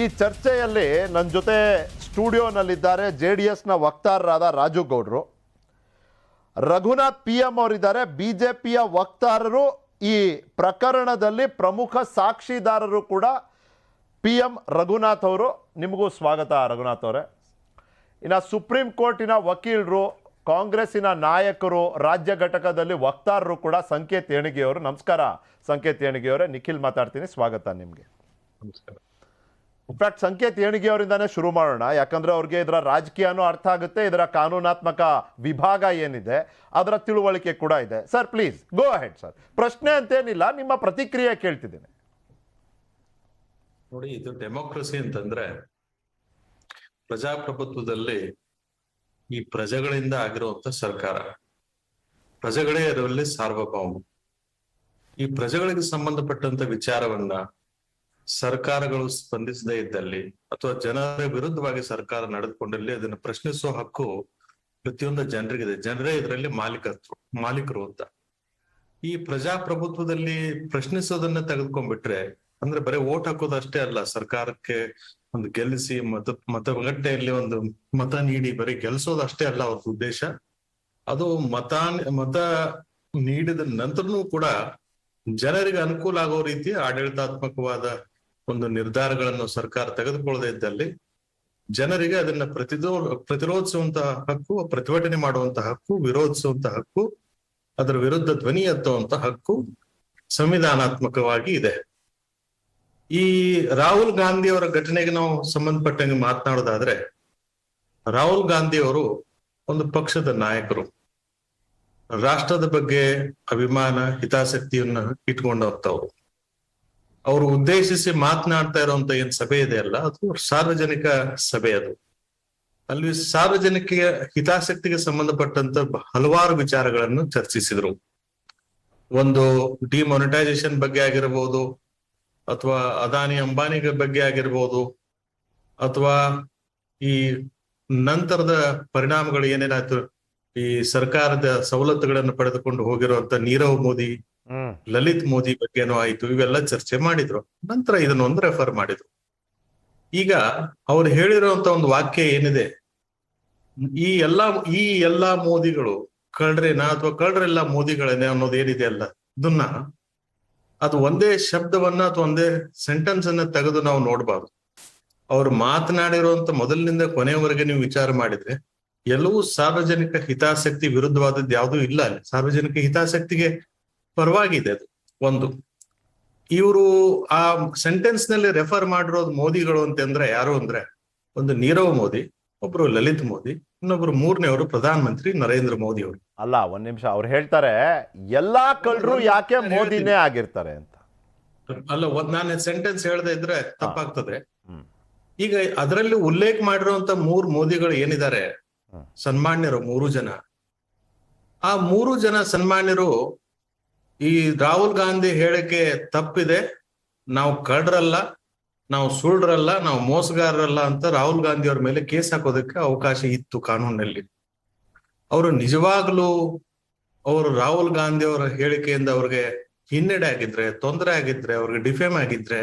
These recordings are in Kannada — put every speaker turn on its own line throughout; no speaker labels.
ಈ ಚರ್ಚೆಯಲ್ಲಿ ನನ್ನ ಜೊತೆ ಸ್ಟುಡಿಯೋನಲ್ಲಿದ್ದಾರೆ JDSನ ವಕ್ತಾರರಾದ ರಾಜು ಗೌಡ್ರು, ರಘುನಾಥ್ PM ಅವರಿದ್ದಾರೆ, BJPಯ ವಕ್ತಾರರು, ಈ ಪ್ರಕರಣದಲ್ಲಿ ಪ್ರಮುಖ ಸಾಕ್ಷಿದಾರರು ಕೂಡ PM ರಘುನಾಥ್ ಅವರು. ನಿಮಗೂ ಸ್ವಾಗತ ರಘುನಾಥ್ ಅವರೇ. ಇನ್ನು ಸುಪ್ರೀಂ ಕೋರ್ಟಿನ ವಕೀಲರು, ಕಾಂಗ್ರೆಸ್ಸಿನ ನಾಯಕರು, ರಾಜ್ಯ ಘಟಕದಲ್ಲಿ ವಕ್ತಾರರು ಕೂಡ ಸಂಕೇತ್ ಏಣಿಗೆಯವರು. ನಮಸ್ಕಾರ ಸಂಕೇತ್ ಏಣಿಗೆಯವರೇ. ನಿಖಿಲ್ ಮಾತಾಡ್ತೀನಿ, ಸ್ವಾಗತ ನಿಮಗೆ.
ನಮಸ್ಕಾರ.
ಇನ್ಫ್ಯಾಕ್ಟ್ ಸಂಕೇತ್ ಏಣಿಗೆಯವರಿಂದಾನೇ ಶುರು ಮಾಡೋಣ, ಯಾಕಂದ್ರೆ ಅವ್ರಿಗೆ ಇದರ ರಾಜಕೀಯನೂ ಅರ್ಥ ಆಗುತ್ತೆ, ಇದರ ಕಾನೂನಾತ್ಮಕ ವಿಭಾಗ ಏನಿದೆ ಅದರ ತಿಳುವಳಿಕೆ ಕೂಡ ಇದೆ. Sir please go ahead sir. ಪ್ರಶ್ನೆ ಅಂತೇನಿಲ್ಲ, ನಿಮ್ಮ ಪ್ರತಿಕ್ರಿಯೆ ಕೇಳ್ತಿದ್ದೇನೆ.
ನೋಡಿ, ಇದು ಡೆಮೋಕ್ರಸಿ ಅಂತಂದ್ರೆ ಪ್ರಜಾಪ್ರಭುತ್ವದಲ್ಲಿ ಈ ಪ್ರಜೆಗಳಿಂದ ಆಗಿರುವಂತ ಸರ್ಕಾರ, ಪ್ರಜೆಗಳೇ ಇದರಲ್ಲಿ ಸಾರ್ವಭೌಮ. ಈ ಪ್ರಜೆಗಳಿಗೆ ಸಂಬಂಧಪಟ್ಟಂತ ವಿಚಾರವನ್ನ ಸರ್ಕಾರಗಳು ಸ್ಪಂದಿಸದೇ ಇದ್ದಲ್ಲಿ ಅಥವಾ ಜನರ ವಿರುದ್ಧವಾಗಿ ಸರ್ಕಾರ ನಡೆದುಕೊಂಡಲ್ಲಿ ಅದನ್ನು ಪ್ರಶ್ನಿಸುವ ಹಕ್ಕು ಪ್ರತಿಯೊಂದು ಜನರಿಗಿದೆ. ಜನರೇ ಇದರಲ್ಲಿ ಮಾಲೀಕರು ಅಂತ. ಈ ಪ್ರಜಾಪ್ರಭುತ್ವದಲ್ಲಿ ಪ್ರಶ್ನಿಸೋದನ್ನ ತೆಗೆದುಕೊಂಡ್ಬಿಟ್ರೆ, ಅಂದ್ರೆ ಬರೀ ಓಟ್ ಹಾಕೋದು ಅಷ್ಟೇ ಅಲ್ಲ, ಸರ್ಕಾರಕ್ಕೆ ಒಂದು ಗೆಲ್ಲಿಸಿ ಮತಗಟ್ಟೆಯಲ್ಲಿ ಒಂದು ಮತ ನೀಡಿ ಬರೀ ಗೆಲ್ಸೋದು ಅಷ್ಟೇ ಅಲ್ಲ ಅವ್ರ ಉದ್ದೇಶ. ಅದು ಮತ ನೀಡಿದ ನಂತರನೂ ಕೂಡ ಜನರಿಗೆ ಅನುಕೂಲ ಆಗೋ ರೀತಿ ಆಡಳಿತಾತ್ಮಕವಾದ ಒಂದು ನಿರ್ಧಾರಗಳನ್ನು ಸರ್ಕಾರ ತೆಗೆದುಕೊಳ್ಳದೆ ಇದ್ದಲ್ಲಿ ಜನರಿಗೆ ಅದನ್ನ ಪ್ರತಿರೋಧಿಸುವಂತಹ ಹಕ್ಕು, ಪ್ರತಿಭಟನೆ ಮಾಡುವಂತಹ ಹಕ್ಕು, ವಿರೋಧಿಸುವಂತಹ ಹಕ್ಕು, ಅದರ ವಿರುದ್ಧ ಧ್ವನಿ ಎತ್ತುವಂತ ಹಕ್ಕು ಸಂವಿಧಾನಾತ್ಮಕವಾಗಿ ಇದೆ. ಈ ರಾಹುಲ್ ಗಾಂಧಿ ಅವರ ಘಟನೆಗೆ ನಾವು ಸಂಬಂಧಪಟ್ಟಂಗೆ ಮಾತನಾಡೋದಾದ್ರೆ, ರಾಹುಲ್ ಗಾಂಧಿ ಅವರು ಒಂದು ಪಕ್ಷದ ನಾಯಕರು, ರಾಷ್ಟ್ರದ ಬಗ್ಗೆ ಅಭಿಮಾನ, ಹಿತಾಸಕ್ತಿಯನ್ನ ಇಟ್ಕೊಂಡವ್ರು. ಅವರು ಉದ್ದೇಶಿಸಿ ಮಾತನಾಡ್ತಾ ಇರುವಂತ ಏನ್ ಸಭೆ ಇದೆ ಅಲ್ಲ, ಅದು ಸಾರ್ವಜನಿಕ ಸಭೆ. ಅದು ಅಲ್ಲಿ ಸಾರ್ವಜನಿಕ ಹಿತಾಸಕ್ತಿಗೆ ಸಂಬಂಧಪಟ್ಟಂತ ಹಲವಾರು ವಿಚಾರಗಳನ್ನು ಚರ್ಚಿಸಿದ್ರು. ಒಂದು ಡಿಮಾನಿಟೈಸೇಷನ್ ಬಗ್ಗೆ ಆಗಿರ್ಬೋದು, ಅಥವಾ ಅದಾನಿ ಅಂಬಾನಿ ಬಗ್ಗೆ ಆಗಿರ್ಬೋದು, ಅಥವಾ ಈ ನಂತರದ ಪರಿಣಾಮಗಳು ಏನೇನಾಯ್ತು, ಈ ಸರ್ಕಾರದ ಸವಲತ್ತುಗಳನ್ನು ಪಡೆದುಕೊಂಡು ಹೋಗಿರುವಂತ ನೀರವ್ ಮೋದಿ, ಲಲಿತ್ ಮೋದಿ ಬಗ್ಗೆನೂ ಆಯ್ತು. ಇವೆಲ್ಲ ಚರ್ಚೆ ಮಾಡಿದ್ರು. ನಂತರ ಇದನ್ನೊಂದು ರೆಫರ್ ಮಾಡಿದ್ರು. ಈಗ ಅವ್ರು ಹೇಳಿರುವಂತ ಒಂದು ವಾಕ್ಯ ಏನಿದೆ, ಈ ಎಲ್ಲಾ ಮೋದಿಗಳು ಕಳ್ರೇನಾ ಅಥವಾ ಕಳ್ರೆಲ್ಲ ಮೋದಿಗಳೇನೆ ಅನ್ನೋದು ಏನಿದೆ ಅಲ್ಲ, ಇದನ್ನ ಅದು ಒಂದೇ ಶಬ್ದವನ್ನ ಅಥವಾ ಒಂದೇ ಸೆಂಟೆನ್ಸ್ ಅನ್ನ ತೆಗೆದು ನಾವು ನೋಡ್ಬಾರ್ದು. ಅವ್ರು ಮಾತನಾಡಿರುವಂತ ಮೊದಲಿನಿಂದ ಕೊನೆಯವರೆಗೆ ನೀವು ವಿಚಾರ ಮಾಡಿದ್ರೆ ಎಲ್ಲವೂ ಸಾರ್ವಜನಿಕ ಹಿತಾಸಕ್ತಿ ವಿರುದ್ಧವಾದದ್ದು ಯಾವುದೂ ಇಲ್ಲ. ಅಲ್ಲಿ ಸಾರ್ವಜನಿಕ ಹಿತಾಸಕ್ತಿಗೆ ಪರವಾಗಿದೆ. ಅದು ಒಂದು. ಇವರು ಆ ಸೆಂಟೆನ್ಸ್ ನಲ್ಲಿ ರೆಫರ್ ಮಾಡಿರೋದು ಮೋದಿಗಳು ಅಂತಂದ್ರೆ ಯಾರು ಅಂದ್ರೆ, ಒಂದು ನೀರವ್ ಮೋದಿ, ಒಬ್ರು ಲಲಿತ್ ಮೋದಿ, ಇನ್ನೊಬ್ರು ಮೂರನೇವರು ಪ್ರಧಾನಮಂತ್ರಿ ನರೇಂದ್ರ ಮೋದಿ ಅವರು.
ಅಲ್ಲ, ಒಂದ್ ನಿಮಿಷ. ಅವ್ರು ಹೇಳ್ತಾರೆ ಎಲ್ಲಾ ಕಳ್ಳರು ಯಾಕೆ ಮೋದಿನೇ ಆಗಿರ್ತಾರೆ ಅಂತ.
ಅಲ್ಲ, ನಾನು ಸೆಂಟೆನ್ಸ್ ಹೇಳದೇ ಇದ್ರೆ ತಪ್ಪಾಗ್ತದೆ. ಈಗ ಅದರಲ್ಲಿ ಉಲ್ಲೇಖ ಮಾಡಿರುವಂತ ಮೂರು ಮೋದಿಗಳು ಏನಿದ್ದಾರೆ, ಸನ್ಮಾನ್ಯರು 3 ಜನ. ಆ 3 ಜನ ಸನ್ಮಾನ್ಯರು ಈ ರಾಹುಲ್ ಗಾಂಧಿ ಹೇಳಿಕೆ ತಪ್ಪಿದೆ, ನಾವು ಕಳ್ಳರಲ್ಲ, ನಾವು ಸುಳ್ರಲ್ಲ, ನಾವು ಮೋಸಗಾರರಲ್ಲ ಅಂತ ರಾಹುಲ್ ಗಾಂಧಿ ಅವ್ರ ಮೇಲೆ ಕೇಸ್ ಹಾಕೋದಕ್ಕೆ ಅವಕಾಶ ಇತ್ತು ಕಾನೂನಿನಲ್ಲಿ. ಅವರು ನಿಜವಾಗ್ಲೂ ಅವರು ರಾಹುಲ್ ಗಾಂಧಿ ಅವರ ಹೇಳಿಕೆಯಿಂದ ಅವ್ರಿಗೆ ಹಿನ್ನಡೆ ಆಗಿದ್ರೆ, ತೊಂದರೆ ಆಗಿದ್ರೆ, ಅವ್ರಿಗೆ ಡಿಫೇಮ್ ಆಗಿದ್ರೆ,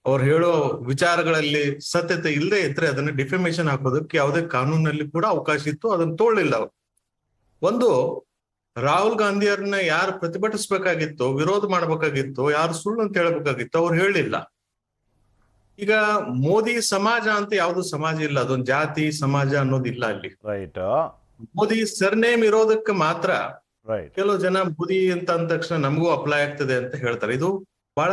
ಅವ್ರು ಹೇಳೋ ವಿಚಾರಗಳಲ್ಲಿ ಸತ್ಯತೆ ಇಲ್ಲದೆ ಇದ್ರೆ ಅದನ್ನ ಡಿಫೆಮೇಷನ್ ಹಾಕೋದಕ್ಕೆ ಯಾವುದೇ ಕಾನೂನಲ್ಲಿ ಕೂಡ ಅವಕಾಶ ಇತ್ತು. ಅದನ್ನ ತೋಳಿಲ್ಲ ಅವ್ರು. ಒಂದು, ರಾಹುಲ್ ಗಾಂಧಿಯವ್ರನ್ನ ಯಾರು ಪ್ರತಿಭಟಿಸ್ಬೇಕಾಗಿತ್ತು, ವಿರೋಧ ಮಾಡ್ಬೇಕಾಗಿತ್ತು, ಯಾರು ಸುಳ್ಳು ಅಂತ ಹೇಳ್ಬೇಕಾಗಿತ್ತು, ಅವ್ರು ಹೇಳಿಲ್ಲ. ಈಗ ಮೋದಿ ಸಮಾಜ ಅಂತ ಯಾವ್ದು ಸಮಾಜ ಇಲ್ಲ, ಅದೊಂದು ಜಾತಿ ಸಮಾಜ ಅನ್ನೋದಿಲ್ಲ ಅಲ್ಲಿ.
ರೈಟ್.
ಮೋದಿ ಸರ್ನೇಮ್ ಇರೋದಕ್ಕೆ ಮಾತ್ರ ಕೆಲವು ಜನ ಮೋದಿ ಅಂತ ಅಂದ ತಕ್ಷಣ ನಮಗೂ ಅಪ್ಲೈ ಆಗ್ತದೆ ಅಂತ ಹೇಳ್ತಾರೆ. ಇದು ಬಹಳ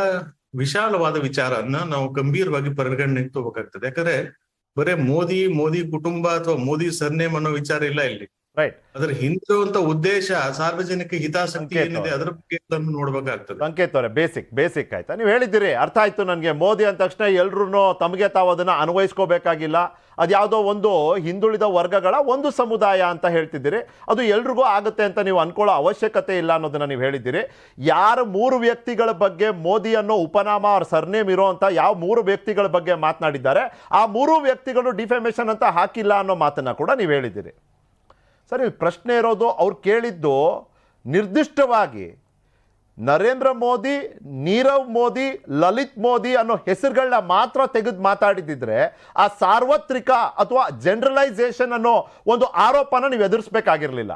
ವಿಶಾಲವಾದ ವಿಚಾರನ್ನ ನಾವು ಗಂಭೀರವಾಗಿ ಪರಿಗಣನೆಗೆ ತಗೋಬೇಕಾಗ್ತದೆ. ಯಾಕಂದ್ರೆ ಬರೇ ಮೋದಿ ಕುಟುಂಬ ಅಥವಾ ಮೋದಿ ಸರ್ನೇಮ್ ಅನ್ನೋ ವಿಚಾರ ಇಲ್ಲ ಇಲ್ಲಿ.
ರೈಟ್.
ಅದ್ರ ಹಿಂದಿರುವಂತ ಉದ್ದೇಶ ಸಾರ್ವಜನಿಕ ಹಿತಾಸಕ್ತಿ ಏನಿದೆ ಅದ್ರ ಬಗ್ಗೆ ನೋಡ್ಬೇಕಾಗ್ತದೆ.
ಸಂಕೇತ್ ಅವರೇ, ಬೇಸಿಕ್ ಆಯ್ತಾ? ನೀವು ಹೇಳಿದ್ದೀರಿ, ಅರ್ಥ ಆಯ್ತು ನನಗೆ. ಮೋದಿ ಅಂದ ತಕ್ಷಣ ಎಲ್ರು ತಮಗೆ ತಾವು ಅದನ್ನ ಅನ್ವಯಿಸ್ಕೋಬೇಕಾಗಿಲ್ಲ, ಅದ್ಯಾವುದೋ ಒಂದು ಹಿಂದುಳಿದ ವರ್ಗಗಳ ಒಂದು ಸಮುದಾಯ ಅಂತ ಹೇಳ್ತಿದ್ದೀರಿ, ಅದು ಎಲ್ರಿಗೂ ಆಗುತ್ತೆ ಅಂತ ನೀವು ಅನ್ಕೊಳ್ಳೋ ಅವಶ್ಯಕತೆ ಇಲ್ಲ ಅನ್ನೋದನ್ನ ನೀವು ಹೇಳಿದ್ದೀರಿ. ಯಾರು 3 ವ್ಯಕ್ತಿಗಳ ಬಗ್ಗೆ ಮೋದಿ ಅನ್ನೋ ಉಪನಾಮ ಅವ್ರ ಸರ್ನೇಮ್ ಇರೋಂಥ ಯಾವ 3 ವ್ಯಕ್ತಿಗಳ ಬಗ್ಗೆ ಮಾತನಾಡಿದ್ದಾರೆ, ಆ 3 ವ್ಯಕ್ತಿಗಳು ಡಿಫೆಮೇಷನ್ ಅಂತ ಹಾಕಿಲ್ಲ ಅನ್ನೋ ಮಾತನ್ನ ಕೂಡ ನೀವು ಹೇಳಿದ್ದೀರಿ. ಸರಿ, ಪ್ರಶ್ನೆ ಇರೋದು, ಅವ್ರು ಕೇಳಿದ್ದು ನಿರ್ದಿಷ್ಟವಾಗಿ ನರೇಂದ್ರ ಮೋದಿ, ನೀರವ್ ಮೋದಿ, ಲಲಿತ್ ಮೋದಿ ಅನ್ನೋ ಹೆಸರುಗಳನ್ನ ಮಾತ್ರ ತೆಗೆದು ಮಾತಾಡಿದಿದ್ರೆ ಆ ಸಾರ್ವತ್ರಿಕ ಅಥವಾ ಜನರಲೈಸೇಷನ್ ಅನ್ನೋ ಒಂದು ಆರೋಪನ ನೀವು ಎದುರಿಸ್ಬೇಕಾಗಿರ್ಲಿಲ್ಲ.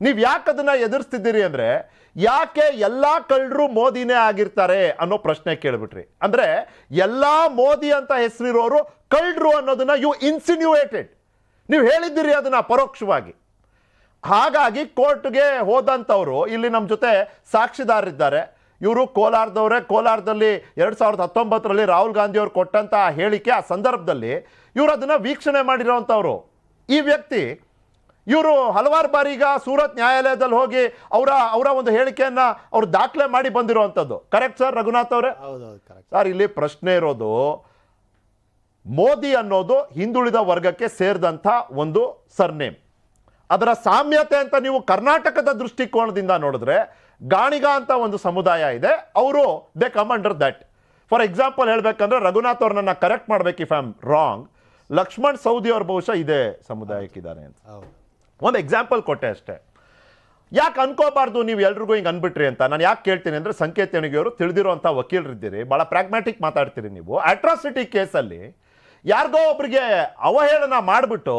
ನೀವು ಯಾಕೆ ಅದನ್ನ ಎದುರಿಸ್ತಿದ್ದೀರಿ ಅಂದ್ರೆ, ಯಾಕೆ ಎಲ್ಲಾ ಕಳ್ಳರು ಮೋದಿನೇ ಆಗಿರ್ತಾರೆ ಅನ್ನೋ ಪ್ರಶ್ನೆ ಕೇಳ್ಬಿಟ್ರಿ. ಅಂದ್ರೆ ಎಲ್ಲಾ ಮೋದಿ ಅಂತ ಹೆಸರಿರೋರು ಕಳ್ಳರು ಅನ್ನೋದನ್ನ ಯು ಇನ್ಸಿನ್ಯೂಯೇಟೆಡ್, ನೀವು ಹೇಳಿದ್ದೀರಿ ಅದನ್ನ ಪರೋಕ್ಷವಾಗಿ. ಹಾಗಾಗಿ ಕೋರ್ಟ್ಗೆ ಹೋದಂಥವ್ರು ಇಲ್ಲಿ ನಮ್ಮ ಜೊತೆ ಸಾಕ್ಷಿದಾರರಿದ್ದಾರೆ. ಇವರು ಕೋಲಾರದವರೇ. ಕೋಲಾರದಲ್ಲಿ 2019ರಲ್ಲಿ ರಾಹುಲ್ ಗಾಂಧಿ ಅವರು ಕೊಟ್ಟಂತ ಹೇಳಿಕೆ, ಆ ಸಂದರ್ಭದಲ್ಲಿ ಇವರು ಅದನ್ನ ವೀಕ್ಷಣೆ ಮಾಡಿರೋಂಥವ್ರು. ಈ ವ್ಯಕ್ತಿ ಇವರು ಹಲವಾರು ಬಾರಿ ಈಗ ಸೂರತ್ ನ್ಯಾಯಾಲಯದಲ್ಲಿ ಹೋಗಿ ಅವರ ಒಂದು ಹೇಳಿಕೆಯನ್ನ ಅವ್ರು ದಾಖಲೆ ಮಾಡಿ ಬಂದಿರುವಂಥದ್ದು. ಕರೆಕ್ಟ್ ಸರ್ ರಘುನಾಥ್ ಅವರೇ? ಸರ್, ಇಲ್ಲಿ ಪ್ರಶ್ನೆ ಇರೋದು, ಮೋದಿ ಅನ್ನೋದು ಹಿಂದುಳಿದ ವರ್ಗಕ್ಕೆ ಸೇರಿದಂಥ ಒಂದು ಸರ್ನೇಮ್. ಅದರ ಸಾಮ್ಯತೆ ಅಂತ ನೀವು ಕರ್ನಾಟಕದ ದೃಷ್ಟಿಕೋನದಿಂದ ನೋಡಿದ್ರೆ ಗಾಣಿಗ ಅಂತ ಒಂದು ಸಮುದಾಯ ಇದೆ, ಅವರು they come under that. For example ಹೇಳ್ಬೇಕಂದ್ರೆ, ರಘುನಾಥ್ ಅವ್ರನ್ನ ಕರೆಕ್ಟ್ ಮಾಡ್ಬೇಕು if I am wrong, Lakshman Savadi ಅವ್ರ ಬಹುಶಃ ಇದೇ ಸಮುದಾಯಕ್ಕಿದ್ದಾರೆ ಅಂತ ಒಂದು ಎಕ್ಸಾಂಪಲ್ ಕೊಟ್ಟೆ ಅಷ್ಟೇ. ಯಾಕೆ ಅನ್ಕೋಬಾರ್ದು ನೀವು ಎಲ್ರಿಗೂ ಹಿಂಗೆ ಅನ್ಬಿಟ್ರಿ ಅಂತ ನಾನು ಯಾಕೆ ಕೇಳ್ತೀನಿ ಅಂದರೆ, ಸಂಕೇತ್ ಯಣಗಿಯವರು ತಿಳಿದಿರುವಂಥ ವಕೀಲರಿದ್ದೀರಿ, ಭಾಳ ಪ್ರಾಗ್ಮ್ಯಾಟಿಕ್ ಮಾತಾಡ್ತೀರಿ ನೀವು. ಅಟ್ರಾಸಿಟಿ ಕೇಸಲ್ಲಿ ಯಾರಿಗೋ ಒಬ್ರಿಗೆ ಅವಹೇಳನ ಮಾಡಿಬಿಟ್ಟು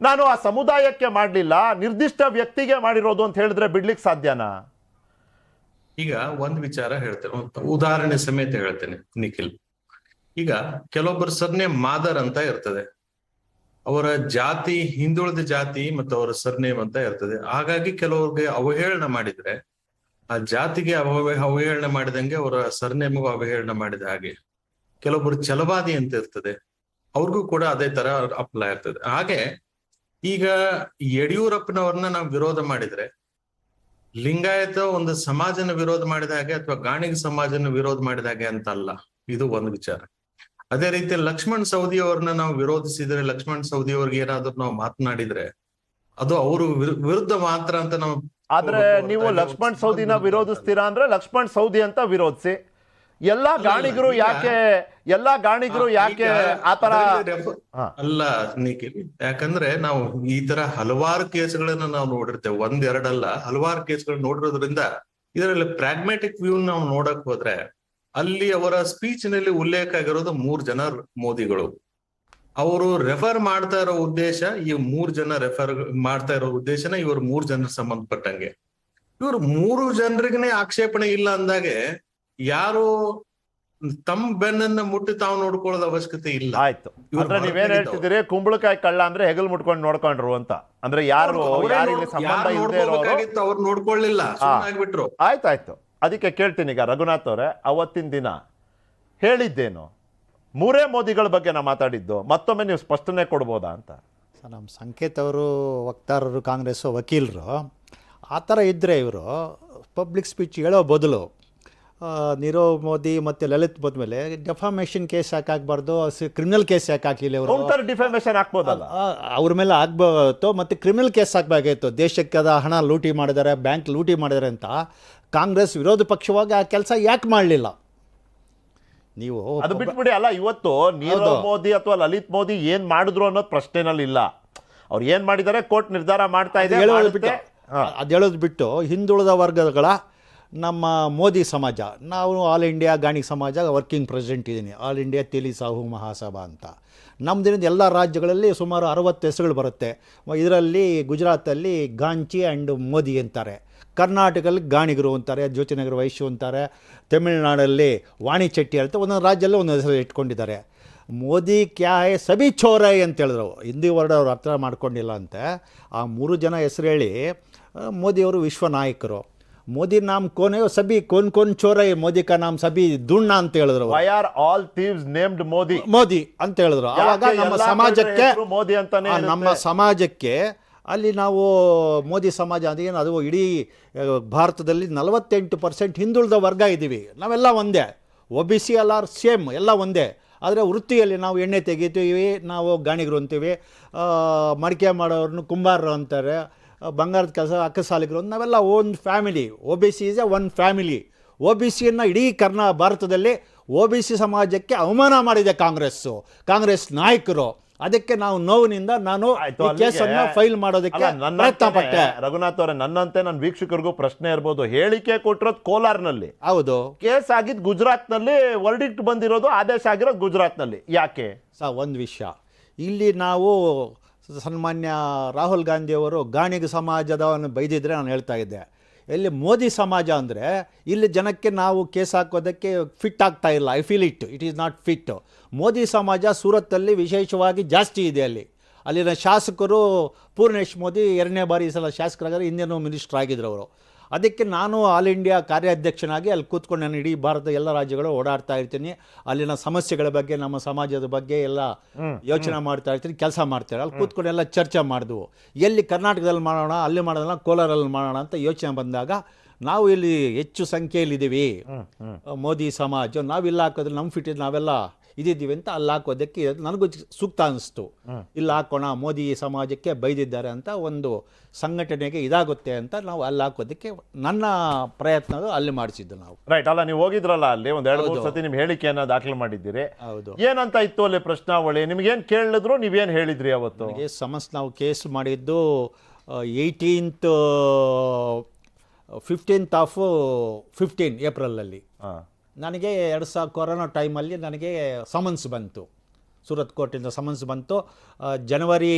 ನಾನು ಆ ಸಮುದಾಯಕ್ಕೆ ಮಾಡಲಿಲ್ಲ, ನಿರ್ದಿಷ್ಟ ವ್ಯಕ್ತಿಗೆ ಮಾಡಿರೋದು ಅಂತ ಹೇಳಿದ್ರೆ ಬಿಡ್ಲಿಕ್ಕೆ ಸಾಧ್ಯನಾ?
ಈಗ ಒಂದ್ ವಿಚಾರ ಹೇಳ್ತೇನೆ, ಉದಾಹರಣೆ ಸಮೇತ ಹೇಳ್ತೇನೆ ನಿಖಿಲ್. ಈಗ ಕೆಲವೊಬ್ಬರು ಸರ್ನೇಮ್ ಮಾದರ್ ಅಂತ ಇರ್ತದೆ, ಅವರ ಜಾತಿ ಹಿಂದುಳಿದ ಜಾತಿ ಮತ್ತು ಅವರ ಸರ್ನೇಮ್ ಅಂತ ಇರ್ತದೆ. ಹಾಗಾಗಿ ಕೆಲವ್ರಿಗೆ ಅವಹೇಳನ ಮಾಡಿದ್ರೆ ಆ ಜಾತಿಗೆ ಅವಹೇಳನ ಮಾಡಿದಂಗೆ ಅವರ ಸರ್ನೇಮ್ಗೂ ಅವಹೇಳನ ಮಾಡಿದ ಹಾಗೆ. ಕೆಲವೊಬ್ಬರು ಛಲವಾದಿ ಅಂತ ಇರ್ತದೆ, ಅವ್ರಿಗೂ ಕೂಡ ಅದೇ ತರ ಅಪ್ಲೈ ಇರ್ತದೆ. ಹಾಗೆ ಈಗ ಯಡಿಯೂರಪ್ಪನವ್ರನ್ನ ನಾವು ವಿರೋಧ ಮಾಡಿದ್ರೆ ಲಿಂಗಾಯತ ಒಂದು ಸಮಾಜನ ವಿರೋಧ ಮಾಡಿದ ಹಾಗೆ ಅಥವಾ ಗಾಣಿಗ ಸಮಾಜನ ವಿರೋಧ ಮಾಡಿದ ಹಾಗೆ ಅಂತ ಅಲ್ಲ, ಇದು ಒಂದು ವಿಚಾರ. ಅದೇ ರೀತಿ ಲಕ್ಷ್ಮಣ್ ಸವದಿ ಅವ್ರನ್ನ ನಾವು ವಿರೋಧಿಸಿದ್ರೆ, ಲಕ್ಷ್ಮಣ್ ಸವದಿ ಅವ್ರಿಗೆ ಏನಾದ್ರು ನಾವು ಮಾತನಾಡಿದ್ರೆ ಅದು ಅವರು ವಿರುದ್ಧ ಮಾತ್ರ ಅಂತ ನಾವು.
ಆದ್ರೆ ನೀವು ಲಕ್ಷ್ಮಣ್ ಸವದಿನ ವಿರೋಧಿಸ್ತೀರಾ ಅಂದ್ರೆ ಲಕ್ಷ್ಮಣ್ ಸವದಿ ಅಂತ ವಿರೋಧಿಸಿ. ಎಲ್ಲಾ ಗಾಣಿಗರು ಯಾಕೆ ಆತರ
ಅಲ್ಲ ನಿಖಿಲ್? ಯಾಕಂದ್ರೆ ನಾವು ಈ ತರ ಹಲವಾರು ಕೇಸ್ಗಳನ್ನ ನಾವು ನೋಡಿರ್ತೇವೆ, ಒಂದೆರಡಲ್ಲ ಹಲವಾರು ಕೇಸ್ಗಳನ್ನ ನೋಡಿರೋದ್ರಿಂದ ಇದರಲ್ಲಿ ಪ್ರಾಗ್ಮ್ಯಾಟಿಕ್ ವ್ಯೂ ನಾವು ನೋಡಕ್ ಹೋದ್ರೆ ಅಲ್ಲಿ ಅವರ ಸ್ಪೀಚ್ ನಲ್ಲಿ ಉಲ್ಲೇಖ ಆಗಿರೋದು 3 ಜನ ಮೋದಿಗಳು. ಅವರು ರೆಫರ್ ಮಾಡ್ತಾ ಇರೋ ಉದ್ದೇಶ, ಈ 3 ಜನ ರೆಫರ್ ಮಾಡ್ತಾ ಇರೋ ಉದ್ದೇಶನ ಇವರು 3 ಜನರಿಗೆ ಸಂಬಂಧಪಟ್ಟಂಗೆ. ಇವರು 3 ಜನರಿಗೇ ಆಕ್ಷೇಪಣೆ ಇಲ್ಲ ಅಂದಾಗೆ ಯಾರು ತಮ್ಮ ಬೆನ್ನನ್ನ ಮುಟ್ಟಿ ತಾವು ನೋಡ್ಕೊಳ್ಳೋದ ಅವಶ್ಯಕತೆ ಇಲ್ಲ.
ಆಯ್ತು, ಅಂದ್ರೆ ನೀವೇನ್ ಹೇಳ್ತಿದ್ದೀರಿ, ಕುಂಬಳಕಾಯಿ ಕಳ್ಳ ಅಂದ್ರೆ ಹೆಗಲ್ ಮುಟ್ಕೊಂಡು ನೋಡ್ಕೊಂಡ್ರು ಅಂತ. ಅಂದ್ರೆ ಯಾರು ಸಂಬಂಧ ಇಲ್ಲದೆ ಇರೋರು
ಅವ್ರು ನೋಡ್ಕೊಳ್ಳಿಲ್ಲ, ಆಗ್ಬಿಟ್ರು.
ಆಯ್ತಾಯ್ತು, ಅದಕ್ಕೆ ಕೇಳ್ತೀನಿ ಈಗ ರಘುನಾಥ್ ಅವರೇ, ಅವತ್ತಿನ ದಿನ ಹೇಳಿದ್ದೇನು? 3 ಮೋದಿಗಳ ಬಗ್ಗೆ ನಾ ಮಾತಾಡಿದ್ದು, ಮತ್ತೊಮ್ಮೆ ನೀವು ಸ್ಪಷ್ಟನೆ ಕೊಡ್ಬೋದಾ ಅಂತ.
ಸರ್, ನಮ್ಮ ಸಂಕೇತ್ ಅವರು ವಕ್ತಾರರು, ಕಾಂಗ್ರೆಸ್ ವಕೀಲರು, ಆ ಥರ ಇದ್ದರೆ ಇವರು ಪಬ್ಲಿಕ್ ಸ್ಪೀಚ್ ಹೇಳೋ ಬದಲು ನೀರವ್ ಮೋದಿ ಮತ್ತು ಲಲಿತ್ ಮೋದಿ ಮೇಲೆ ಡೆಫಾಮೇಷನ್ ಕೇಸ್ ಯಾಕೆ ಹಾಕಬಾರ್ದು, ಕ್ರಿಮಿನಲ್ ಕೇಸ್ ಯಾಕೆ ಹಾಕಿಲ್ಲ ಇವರು?
ಡಿಫಾಮೇಷನ್ ಹಾಕ್ಬೋದಲ್ಲ,
ಅವ್ರ ಮೇಲೆ ಆಗ್ಬೋದು, ಮತ್ತು ಕ್ರಿಮಿನಲ್ ಕೇಸ್ ಹಾಕಬೇಕಾಗಿತ್ತು. ದೇಶಕ್ಕೆ ಹಣ ಲೂಟಿ ಮಾಡಿದ್ದಾರೆ, ಬ್ಯಾಂಕ್ ಲೂಟಿ ಮಾಡಿದ್ದಾರೆ ಅಂತ ಕಾಂಗ್ರೆಸ್ ವಿರೋಧ ಪಕ್ಷವಾಗಿ ಆ ಕೆಲಸ ಯಾಕೆ ಮಾಡಲಿಲ್ಲ? ನೀವು
ಅದು ಬಿಟ್ಬಿಡಿ. ಅಲ್ಲ, ಇವತ್ತು ನೀರವ್ ಮೋದಿ ಅಥವಾ ಲಲಿತ್ ಮೋದಿ ಏನ್ ಮಾಡಿದ್ರು ಅನ್ನೋದು ಪ್ರಶ್ನೆನಲ್ಲಿ ಇಲ್ಲ. ಅವ್ರು ಏನ್ ಮಾಡಿದ್ದಾರೆ ಕೋರ್ಟ್ ನಿರ್ಧಾರ ಮಾಡ್ತಾ ಇದೆ.
ಅದು ಹೇಳೋದು ಬಿಟ್ಟು ಹಿಂದುಳಿದ ವರ್ಗಗಳ ನಮ್ಮ ಮೋದಿ ಸಮಾಜ, ನಾವು ಆಲ್ ಇಂಡಿಯಾ ಗಾಣಿಗ ಸಮಾಜ ವರ್ಕಿಂಗ್ ಪ್ರೆಸಿಡೆಂಟ್ ಇದ್ದೀನಿ, ಆಲ್ ಇಂಡಿಯಾ ತೇಲಿ ಸಾಹು ಮಹಾಸಭಾ ಅಂತ. ನಮ್ಮದಿನ ಎಲ್ಲ ರಾಜ್ಯಗಳಲ್ಲಿ ಸುಮಾರು 60 ಹೆಸರುಗಳು ಬರುತ್ತೆ. ಇದರಲ್ಲಿ ಗುಜರಾತಲ್ಲಿ ಗಾಂಚಿ ಆ್ಯಂಡ್ ಮೋದಿ ಅಂತಾರೆ, ಕರ್ನಾಟಕದಲ್ಲಿ ಗಾಣಿಗರು ಅಂತಾರೆ, ಜ್ಯೋತಿನಗರ ವೈಶ್ಯ ಅಂತಾರೆ, ತಮಿಳುನಾಡಲ್ಲಿ ವಾಣಿ ಚೆಟ್ಟಿ ಅಂತ ಒಂದೊಂದು ರಾಜ್ಯದಲ್ಲಿ ಒಂದೊಂದು ಹೆಸರು ಇಟ್ಕೊಂಡಿದ್ದಾರೆ. ಮೋದಿ ಕ್ಯಾ ಹೈ ಸಬಿ ಚೋರೈ ಅಂತ ಹೇಳಿದ್ರು. ಹಿಂದಿ ವರ್ಡ್ ಅವ್ರು ಅರ್ಥ ಮಾಡ್ಕೊಂಡಿಲ್ಲ ಅಂತೆ. ಆ 3 ಜನ ಹೆಸರು ಹೇಳಿ ಮೋದಿಯವರು ವಿಶ್ವ ನಾಯಕರು. ಮೋದಿ ನಾಮ್ cone high SEBI cone ಚೋರೈ, Modi ಕಾ ನಾಮ್ ಸಬಿ ದುಣ್ಣ ಅಂತ ಹೇಳಿದ್ರು.
Why are all thieves named
Modi ಅಂತ ಹೇಳಿದ್ರು. ಆವಾಗ ನಮ್ಮ ಸಮಾಜಕ್ಕೆ
ಮೋದಿ ಅಂತಾನೆ,
ನಮ್ಮ ಸಮಾಜಕ್ಕೆ ಅಲ್ಲಿ ನಾವು ಮೋದಿ ಸಮಾಜ ಅಂತ ಏನು, ಅದು ಇಡೀ ಭಾರತದಲ್ಲಿ 48% ಹಿಂದುಳಿದ ವರ್ಗ ಇದ್ದೀವಿ. ನಾವೆಲ್ಲ ಒಂದೇ, OBC ಎಲ್ಲ ಸೇಮ್, ಎಲ್ಲ ಒಂದೇ. ಆದರೆ ವೃತ್ತಿಯಲ್ಲಿ ನಾವು ಎಣ್ಣೆ ತೆಗಿತೀವಿ, ನಾವು ಗಾಣಿಗರು ಅಂತೀವಿ, ಮಡಿಕೆ ಮಾಡೋರನ್ನು ಕುಂಬಾರರು ಅಂತಾರೆ, ಬಂಗಾರದ ಕೆಲಸ ಅಕ್ಕಸಾಲಿಗರು, ನಾವೆಲ್ಲ ಒಂದು family. OBC is a one family. OBCಯನ್ನು ಇಡೀ ಭಾರತದಲ್ಲಿ OBC ಸಮಾಜಕ್ಕೆ ಅವಮಾನ ಮಾಡಿದೆ ಕಾಂಗ್ರೆಸ್ ನಾಯಕರು. ಅದಕ್ಕೆ ನಾವು ನೋವಿನಿಂದ ನಾನು
ಆಯ್ತು,
ಈ
ಅಲ್ಲಿಗೆ
ಕೇಸನ್ನು ಫೈಲ್ ಮಾಡೋದಕ್ಕೆ
ಅಲ್ಲ,
ಪ್ರಯತ್ನ ಪಟ್ಟೆ.
ರಘುನಾಥ್ ಅವರೇ, ನನ್ನಂತೆ ನನ್ನ ವೀಕ್ಷಕರಿಗೂ ಪ್ರಶ್ನೆ ಇರ್ಬೋದು. ಹೇಳಿಕೆ ಕೊಟ್ಟಿರೋದು ಕೋಲಾರ್ನಲ್ಲಿ,
ಹೌದು
ಕೇಸ್ ಆಗಿದ್ದು ಗುಜರಾತ್ನಲ್ಲಿ, ವರ್ಡಿಕ್ಟ್ ಬಂದಿರೋದು, ಆದೇಶ ಆಗಿರೋದು ಗುಜರಾತ್ನಲ್ಲಿ. ಯಾಕೆ
ಒಂದು ವಿಷಯ ಇಲ್ಲಿ ನಾವು ಸನ್ಮಾನ್ಯ ರಾಹುಲ್ ಗಾಂಧಿಯವರು ಗಾಣಿಗ ಸಮಾಜದವನ್ನು ಬೈದಿದ್ರೆ ನಾನು ಹೇಳ್ತಾ ಇದ್ದೆ. ಇಲ್ಲಿ ಮೋದಿ ಸಮಾಜ ಅಂದರೆ ಇಲ್ಲಿ ಜನಕ್ಕೆ ನಾವು ಕೇಸ್ ಹಾಕೋದಕ್ಕೆ ಫಿಟ್ ಆಗ್ತಾ ಇಲ್ಲ. I feel it is not fit. Modi ಸಮಾಜ ಸೂರತ್ತಲ್ಲಿ ವಿಶೇಷವಾಗಿ ಜಾಸ್ತಿ ಇದೆ. ಅಲ್ಲಿನ ಶಾಸಕರು ಪೂರ್ಣೇಶ್ ಮೋದಿ 2ನೇ ಬಾರಿ ಈ ಸಲ ಶಾಸಕರಾಗಿದ್ದಾರೆ, ಹಿಂದೇನೋ ಮಿನಿಸ್ಟರ್ ಆಗಿದ್ರು ಅವರು. ಅದಕ್ಕೆ ನಾನು ಆಲ್ ಇಂಡಿಯಾ ಕಾರ್ಯಾಧ್ಯಕ್ಷನಾಗಿ ಅಲ್ಲಿ ಕೂತ್ಕೊಂಡು ನಾನು ಇಡೀ ಭಾರತದ ಎಲ್ಲ ರಾಜ್ಯಗಳು ಓಡಾಡ್ತಾ ಇರ್ತೀನಿ. ಅಲ್ಲಿನ ಸಮಸ್ಯೆಗಳ ಬಗ್ಗೆ, ನಮ್ಮ ಸಮಾಜದ ಬಗ್ಗೆ ಎಲ್ಲ ಯೋಚನೆ ಮಾಡ್ತಾ ಇರ್ತೀನಿ, ಕೆಲಸ ಮಾಡ್ತಾರೆ. ಅಲ್ಲಿ ಕೂತ್ಕೊಂಡು ಎಲ್ಲ ಚರ್ಚೆ ಮಾಡಿದ್ವು. ಎಲ್ಲಿ ಕರ್ನಾಟಕದಲ್ಲಿ ಮಾಡೋಣ, ಅಲ್ಲಿ ಮಾಡೋಣ, ಕೋಲಾರಲ್ಲಿ ಮಾಡೋಣ ಅಂತ ಯೋಚನೆ ಬಂದಾಗ ನಾವು ಇಲ್ಲಿ ಹೆಚ್ಚು ಸಂಖ್ಯೆಯಲ್ಲಿದ್ದೀವಿ, ಮೋದಿ ಸಮಾಜ, ನಾವಿಲ್ಲ ಹಾಕೋದ್ರೆ ನಮ್ಮ ಫಿಟ್ ನಾವೆಲ್ಲ ಇದಿದ್ದೀವಿ ಅಂತ ಅಲ್ಲಿ ಹಾಕೋದಕ್ಕೆ ನನಗೂ ಸೂಕ್ತ ಅನಿಸ್ತು. ಇಲ್ಲಿ ಹಾಕೋಣ, ಮೋದಿ ಸಮಾಜಕ್ಕೆ ಬೈದಿದ್ದಾರೆ ಅಂತ ಒಂದು ಸಂಘಟನೆಗೆ ಇದಾಗುತ್ತೆ ಅಂತ ನಾವು ಅಲ್ಲಿ ಹಾಕೋದಕ್ಕೆ ನನ್ನ ಪ್ರಯತ್ನ ಅಲ್ಲಿ ಮಾಡಿಸಿದ್ದು ನಾವು.
ರೈಟ್. ಅಲ್ಲ, ನೀವು ಹೋಗಿದ್ರಲ್ಲ ಅಲ್ಲಿ ಒಂದ್ 2-3 ಸತಿ ನಿಮ್ಮ ಹೇಳಿಕೆಯನ್ನ ದಾಖಲೆ ಮಾಡಿದ್ದೀರಿ.
ಹೌದು.
ಏನಂತ ಇತ್ತು ಅಲ್ಲಿ ಪ್ರಶ್ನಾವಳಿ? ನಿಮ್ಗೇನ್ ಕೇಳಿದ್ರು, ನೀವೇನ್ ಹೇಳಿದ್ರಿ ಅವತ್ತು?
ನಾವು ಕೇಸ್ ಮಾಡಿದ್ದು 15 ಏಪ್ರಿಲಲ್ಲಿ. ನನಗೆ ಕೊರೋನಾ ಟೈಮಲ್ಲಿ ನನಗೆ ಸಮನ್ಸ್ ಬಂತು, ಸೂರತ್ ಕೋರ್ಟಿಂದ ಸಮನ್ಸ್ ಬಂತು. ಜನವರಿ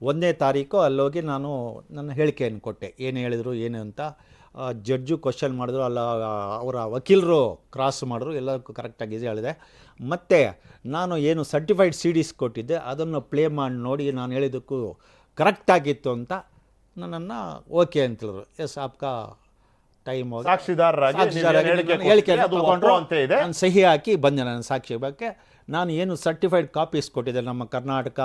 1ನೇ ತಾರೀಕು ಅಲ್ಲೋಗಿ ನಾನು ನನ್ನ ಹೇಳಿಕೆಯನ್ನು ಕೊಟ್ಟೆ, ಏನು ಹೇಳಿದರು ಏನು ಅಂತ. ಜಡ್ಜು ಕ್ವಶನ್ ಮಾಡಿದ್ರು, ಅಲ್ಲ ಅವರ ವಕೀಲರು ಕ್ರಾಸ್ ಮಾಡಿದ್ರು, ಎಲ್ಲದಕ್ಕೂ ಕರೆಕ್ಟಾಗಿ ಹೇಳಿದೆ. ಮತ್ತು ನಾನು ಏನು ಸರ್ಟಿಫೈಡ್ CDs ಕೊಟ್ಟಿದ್ದೆ ಅದನ್ನು ಪ್ಲೇ ಮಾಡಿ ನೋಡಿ ನಾನು ಹೇಳಿದ್ದಕ್ಕೂ ಕರೆಕ್ಟಾಗಿತ್ತು ಅಂತ ನನ್ನನ್ನು ಓಕೆ ಅಂತ ಹೇಳಿದ್ರು. ಎಸ್ ಆಪ್ಕಾ ಟೈಮ್
ಸಾಕ್ಷಿದಾರರಾಗಿ
ಹೇಳಿಕೆ ತಗೊಂಡ್ರು ಅಂತ ಇದೆ. ನಾನು ಸಹಿ ಹಾಕಿ ಬಂದೆ ನನ್ನ ಸಾಕ್ಷಿ ಬಗ್ಗೆ. ನಾನು ಏನು ಸರ್ಟಿಫೈಡ್ ಕಾಪೀಸ್ ಕೊಟ್ಟಿದ್ದೆ ನಮ್ಮ ಕರ್ನಾಟಕ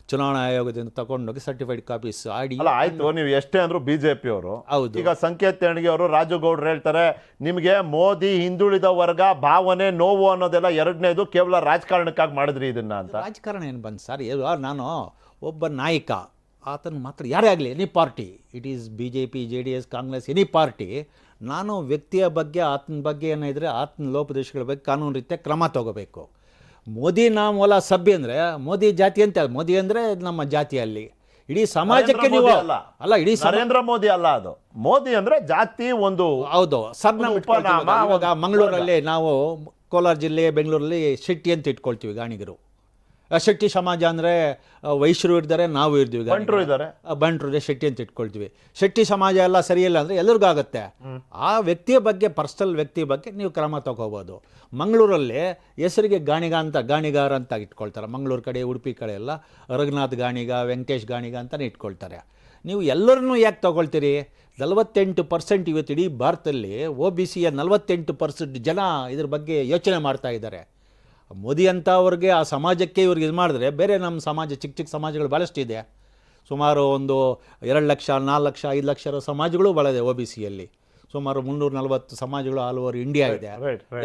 ಚುನಾವಣಾ ಆಯೋಗದಿಂದ ತಗೊಂಡೋಗಿ ಸರ್ಟಿಫೈಡ್ ಕಾಪೀಸ್ ಆಡಿ.
ಅಲ್ಲ ಆಯ್ತು, ನೀವು ಎಷ್ಟೇ ಅಂದ್ರು ಬಿಜೆಪಿ ಅವರು.
ಹೌದು.
ಈಗ ಸಂಕೇತ್ ತೆಣಗಿ ಅವರು, ರಾಜುಗೌಡ್ರು ಹೇಳ್ತಾರೆ ನಿಮಗೆ ಮೋದಿ ಹಿಂದುಳಿದ ವರ್ಗ ಭಾವನೆ ನೋವು ಅನ್ನೋದೆಲ್ಲ ಎರಡನೇದು, ಕೇವಲ ರಾಜಕಾರಣಕ್ಕಾಗಿ ಮಾಡಿದ್ರಿ ಇದನ್ನ ಅಂತ.
ರಾಜಕಾರಣ ಏನು ಬಂದು ಸರ್, ನಾನು ಒಬ್ಬ ನಾಯಕ, ಆತನ ಮಾತ್ರ ಯಾರೇ ಆಗಲಿ, any party, it is BJP, JDS, Congress, any party, ನಾನು ವ್ಯಕ್ತಿಯ ಬಗ್ಗೆ, ಆತನ ಬಗ್ಗೆ ಏನಿದ್ರೆ ಆತನ ಲೋಪದೋಷಗಳ ಬಗ್ಗೆ ಕಾನೂನು ರೀತಿಯ ಕ್ರಮ ತಗೋಬೇಕು. ಮೋದಿ ನಾಮೂಲ ಸಭ್ಯ ಅಂದರೆ ಮೋದಿ ಜಾತಿ ಅಂತ, ಮೋದಿ ಅಂದರೆ ನಮ್ಮ ಜಾತಿಯಲ್ಲಿ ಇಡೀ ಸಮಾಜಕ್ಕೆ ನೀವು ಅಲ್ಲ, ಇಡೀ
ನರೇಂದ್ರ ಮೋದಿ ಅಲ್ಲ, ಅದು ಮೋದಿ ಅಂದರೆ ಜಾತಿ ಒಂದು.
ಹೌದು ಸರ್. ನಮ್ಮ ಮಂಗಳೂರಲ್ಲಿ ನಾವು ಕೋಲಾರ ಜಿಲ್ಲೆ, ಬೆಂಗಳೂರಲ್ಲಿ ಶೆಟ್ಟಿ ಅಂತ ಇಟ್ಕೊಳ್ತೀವಿ ಗಾಣಿಗರು. ಶೆಟ್ಟಿ ಸಮಾಜ ಅಂದರೆ ವೈಶ್ಯರು ಇದ್ದಾರೆ, ನಾವು ಇರ್ತೀವಿ,
ಬಂಟ್ರು ಇದ್ದಾರೆ,
ಬಂಟ್ರು ಶೆಟ್ಟಿ ಅಂತ ಇಟ್ಕೊಳ್ತೀವಿ. ಶೆಟ್ಟಿ ಸಮಾಜ ಎಲ್ಲ ಸರಿಯಿಲ್ಲ ಅಂದರೆ ಎಲ್ಲರಿಗೂ ಆಗುತ್ತೆ. ಆ ವ್ಯಕ್ತಿಯ ಬಗ್ಗೆ, ಪರ್ಸನಲ್ ವ್ಯಕ್ತಿ ಬಗ್ಗೆ ನೀವು ಕ್ರಮ ತಗೋಬೋದು. ಮಂಗಳೂರಲ್ಲಿ ಹೆಸರಿಗೆ ಗಾಣಿಗಾರ ಅಂತ ಇಟ್ಕೊಳ್ತಾರೆ. ಮಂಗಳೂರು ಕಡೆ, ಉಡುಪಿ ಕಡೆ ಎಲ್ಲ ರಘುನಾಥ್ ಗಾಣಿಗ, ವೆಂಕಟೇಶ್ ಗಾಣಿಗ ಅಂತಲೇ ಇಟ್ಕೊಳ್ತಾರೆ. ನೀವು ಎಲ್ಲರನ್ನೂ ಯಾಕೆ ತಗೊಳ್ತೀರಿ? 48% ಇವತ್ತು ಇಡೀ ಭಾರತದಲ್ಲಿ OBCಯ 48% ಜನ ಇದ್ರ ಬಗ್ಗೆ ಯೋಚನೆ ಮಾಡ್ತಾ ಇದ್ದಾರೆ. ಮೋದಿ ಅಂತ ಅವ್ರಿಗೆ, ಆ ಸಮಾಜಕ್ಕೆ ಇವ್ರಿಗೆ ಇದು ಮಾಡಿದ್ರೆ, ಬೇರೆ ನಮ್ಮ ಸಮಾಜ, ಚಿಕ್ಕ ಚಿಕ್ಕ ಸಮಾಜಗಳು ಭಾಳಷ್ಟಿದೆ. ಸುಮಾರು ಒಂದು 2 ಲಕ್ಷ, 4 ಲಕ್ಷ, 5 ಲಕ್ಷ ಸಮಾಜಗಳು ಭಾಳ ಇದೆ. OBCಯಲ್ಲಿ ಸುಮಾರು 340 ಸಮಾಜಗಳು ಆಲ್ ಓವರ್ ಇಂಡಿಯಾ ಇದೆ.